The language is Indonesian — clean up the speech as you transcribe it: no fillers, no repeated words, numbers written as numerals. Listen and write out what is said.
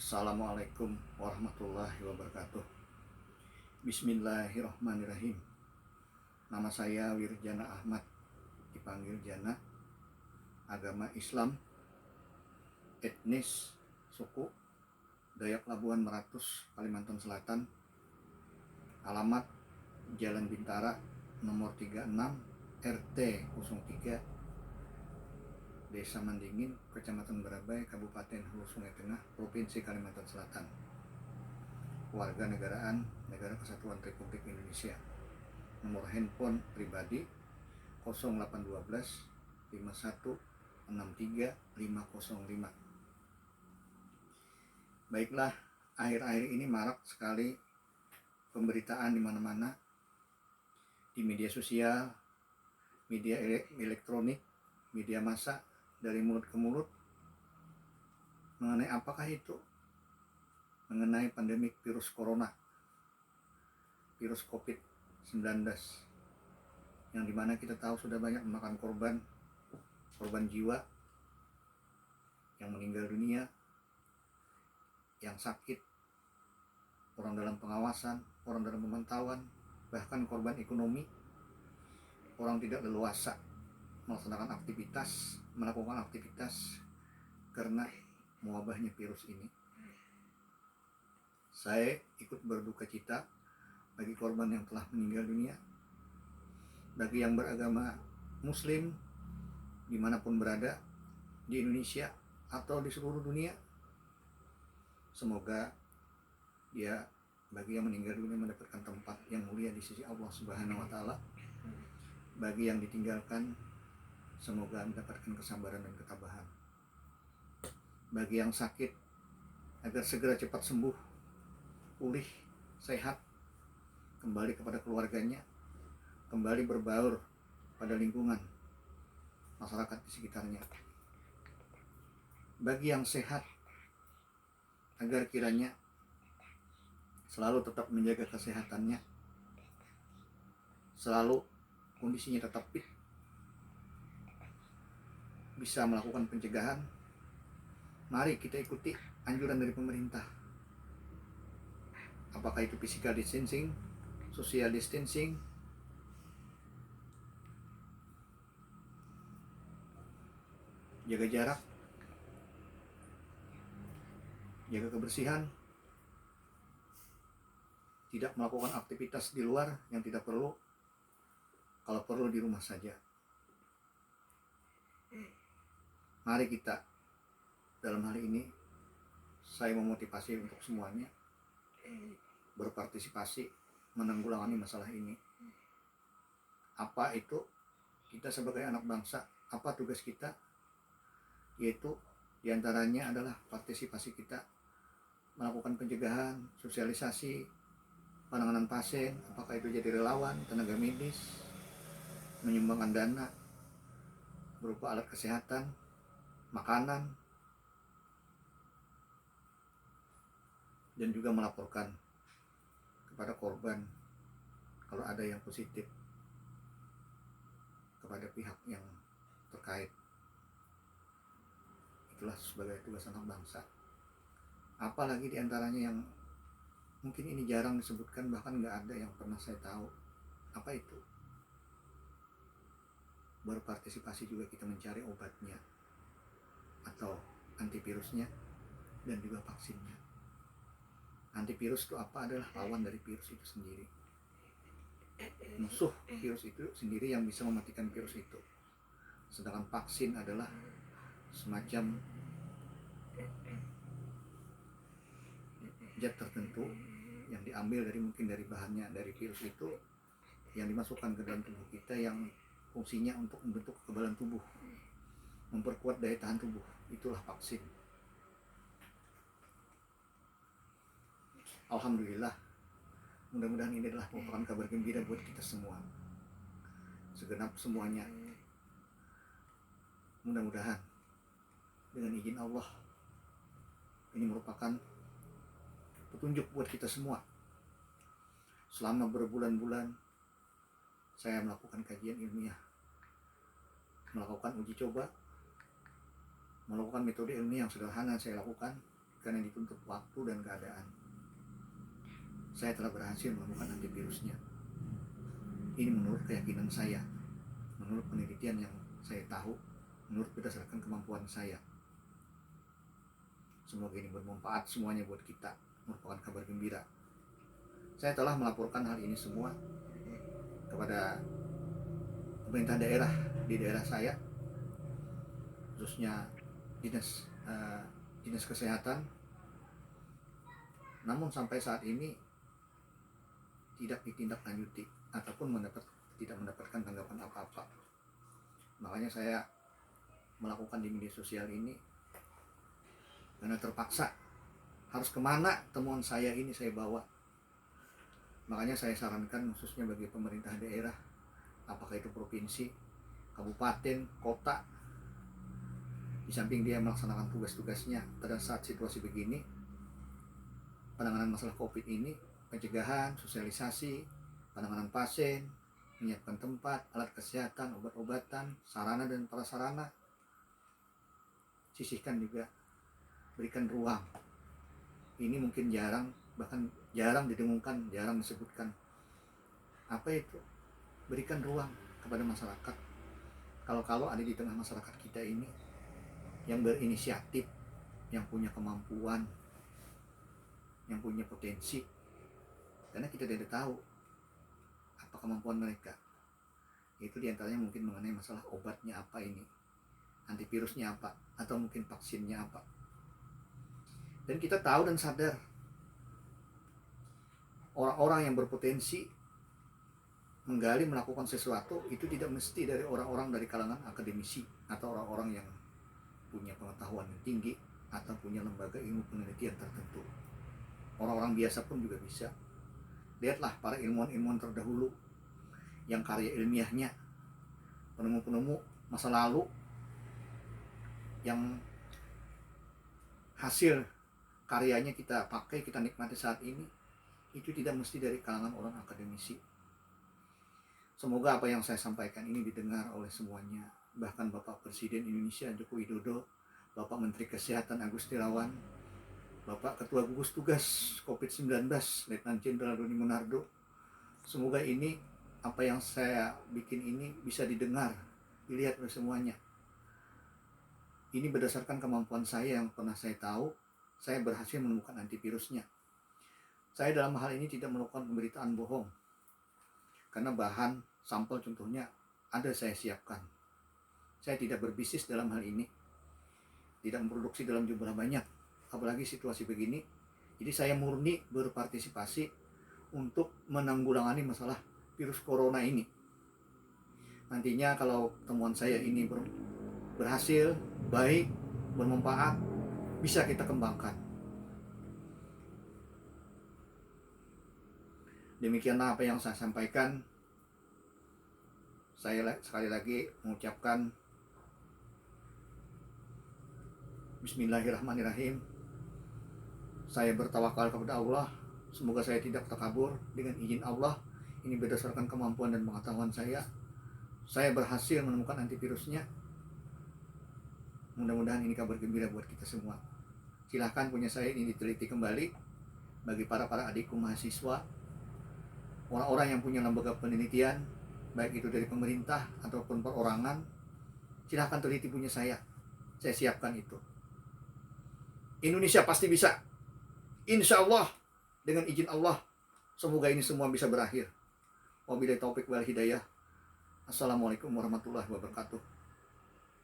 Assalamualaikum warahmatullahi wabarakatuh. Bismillahirrahmanirrahim. Nama saya Wirjana Ahmad, dipanggil Jana. Agama Islam, etnis suku Dayak Labuan Meratus, Kalimantan Selatan. Alamat Jalan Bintara nomor 36 RT 03 Desa Mandingin, Kecamatan Barabai, Kabupaten Hulu Sungai Tengah, Provinsi Kalimantan Selatan. Warga negaraan Negara Kesatuan Republik Indonesia. Nomor handphone pribadi 0812 51 63 505. Baiklah, akhir-akhir ini marak sekali pemberitaan di mana-mana, di media sosial, media elektronik, media massa, dari mulut ke mulut, mengenai apakah itu? Mengenai pandemik virus corona, virus COVID-19, yang dimana kita tahu sudah banyak memakan korban jiwa, yang meninggal dunia, yang sakit, orang dalam pengawasan, orang dalam pemantauan, bahkan korban ekonomi, orang tidak leluasa melakukan aktivitas karena mewabahnya virus ini. Saya ikut berduka cita bagi korban yang telah meninggal dunia, bagi yang beragama Muslim dimanapun berada di Indonesia atau di seluruh dunia. Semoga bagi yang meninggal dunia mendapatkan tempat yang mulia di sisi Allah Subhanahu wa Ta'ala. Bagi yang ditinggalkan, semoga mendapatkan kesabaran dan ketabahan. Bagi yang sakit, agar segera cepat sembuh, pulih, sehat, kembali kepada keluarganya, kembali berbaur pada lingkungan masyarakat di sekitarnya. Bagi yang sehat, agar kiranya selalu tetap menjaga kesehatannya, selalu kondisinya tetap fit, bisa melakukan pencegahan. Mari kita ikuti anjuran dari pemerintah. Apakah itu physical distancing, social distancing, jaga jarak, jaga kebersihan, tidak melakukan aktivitas di luar yang tidak perlu, kalau perlu di rumah saja. Mari kita, dalam hal ini saya memotivasi untuk semuanya berpartisipasi menanggulangi masalah ini. Apa itu? Kita sebagai anak bangsa, apa tugas kita? Yaitu diantaranya adalah partisipasi kita melakukan pencegahan, sosialisasi, penanganan pasien, apakah itu jadi relawan, tenaga medis, menyumbangkan dana berupa alat kesehatan, makanan, dan juga melaporkan kepada korban kalau ada yang positif kepada pihak yang terkait. Itulah sebagai tugas anak bangsa. Apalagi diantaranya yang mungkin ini jarang disebutkan, bahkan nggak ada yang pernah saya tahu. Apa itu? Berpartisipasi juga kita mencari obatnya atau antivirusnya dan juga vaksinnya. Antivirus itu apa? Adalah lawan dari virus itu sendiri, musuh virus itu sendiri yang bisa mematikan virus itu. Sedangkan vaksin adalah semacam zat tertentu yang diambil dari bahannya dari virus itu, yang dimasukkan ke dalam tubuh kita, yang fungsinya untuk membentuk kekebalan tubuh, memperkuat daya tahan tubuh. Itulah vaksin. Alhamdulillah, mudah-mudahan ini adalah merupakan kabar gembira buat kita semua, segenap semuanya. Mudah-mudahan dengan izin Allah ini merupakan petunjuk buat kita semua. Selama berbulan-bulan saya melakukan kajian ilmiah, melakukan uji coba, melakukan metode ilmiah yang sederhana saya lakukan karena dituntut waktu dan keadaan. Saya telah berhasil menemukan antivirusnya. Ini menurut keyakinan saya, menurut penelitian yang saya tahu, menurut berdasarkan kemampuan saya. Semoga ini bermanfaat semuanya buat kita, merupakan kabar gembira. Saya telah melaporkan hal ini semua kepada pemerintah daerah di daerah saya, khususnya dinas kesehatan. Namun sampai saat ini tidak ditindaklanjuti ataupun tidak mendapatkan tanggapan apa-apa. Makanya saya melakukan di media sosial ini karena terpaksa. Harus kemana temuan saya ini saya bawa. Makanya saya sarankan khususnya bagi pemerintah daerah, apakah itu provinsi, kabupaten, kota, di samping dia melaksanakan tugas-tugasnya pada saat situasi begini, penanganan masalah COVID ini, pencegahan, sosialisasi, penanganan pasien, menyiapkan tempat, alat kesehatan, obat-obatan, sarana dan prasarana, sisihkan juga, berikan ruang. Ini mungkin jarang, bahkan jarang didengungkan, jarang disebutkan. Apa itu? Berikan ruang kepada masyarakat. Kalau ada di tengah masyarakat kita ini yang berinisiatif, yang punya kemampuan, yang punya potensi, karena kita tidak tahu apa kemampuan mereka. Itu diantaranya mungkin mengenai masalah obatnya apa ini, antivirusnya apa, atau mungkin vaksinnya apa. Dan kita tahu dan sadar orang-orang yang berpotensi menggali melakukan sesuatu itu tidak mesti dari orang-orang dari kalangan akademisi atau orang-orang yang punya pengetahuan yang tinggi atau punya lembaga ilmu penelitian tertentu. Orang-orang biasa pun juga bisa. Lihatlah para ilmuwan-ilmuwan terdahulu yang karya ilmiahnya, penemu-penemu masa lalu yang hasil karyanya kita pakai, kita nikmati saat ini, itu tidak mesti dari kalangan orang akademisi. Semoga apa yang saya sampaikan ini didengar oleh semuanya, bahkan Bapak Presiden Indonesia Joko Widodo, Bapak Menteri Kesehatan Agus Tirawan, Bapak Ketua Gugus Tugas COVID-19 Letnan Jenderal Doni Monardo. Semoga ini, apa yang saya bikin ini bisa didengar, dilihat oleh semuanya. Ini berdasarkan kemampuan saya yang pernah saya tahu, saya berhasil menemukan antivirusnya. Saya dalam hal ini tidak melakukan pemberitaan bohong, karena bahan sampel contohnya ada saya siapkan. Saya tidak berbisnis dalam hal ini, tidak memproduksi dalam jumlah banyak, apalagi situasi begini. Jadi saya murni berpartisipasi untuk menanggulangi masalah virus corona ini. Nantinya kalau temuan saya ini berhasil, baik, bermanfaat, bisa kita kembangkan. Demikianlah apa yang saya sampaikan. Saya sekali lagi mengucapkan Bismillahirrahmanirrahim. Saya bertawakal kepada Allah. Semoga saya tidak takabur dengan izin Allah. Ini berdasarkan kemampuan dan pengetahuan saya. Saya berhasil menemukan antivirusnya. Mudah-mudahan ini kabar gembira buat kita semua. Silahkan punya saya ini diteliti kembali bagi para adikku mahasiswa, orang-orang yang punya lembaga penelitian, baik itu dari pemerintah ataupun perorangan. Silahkan teliti punya saya siapkan itu. Indonesia pasti bisa, insya Allah, dengan izin Allah. Semoga ini semua bisa berakhir. Wabillahi taufik wal hidayah. Assalamualaikum warahmatullahi wabarakatuh.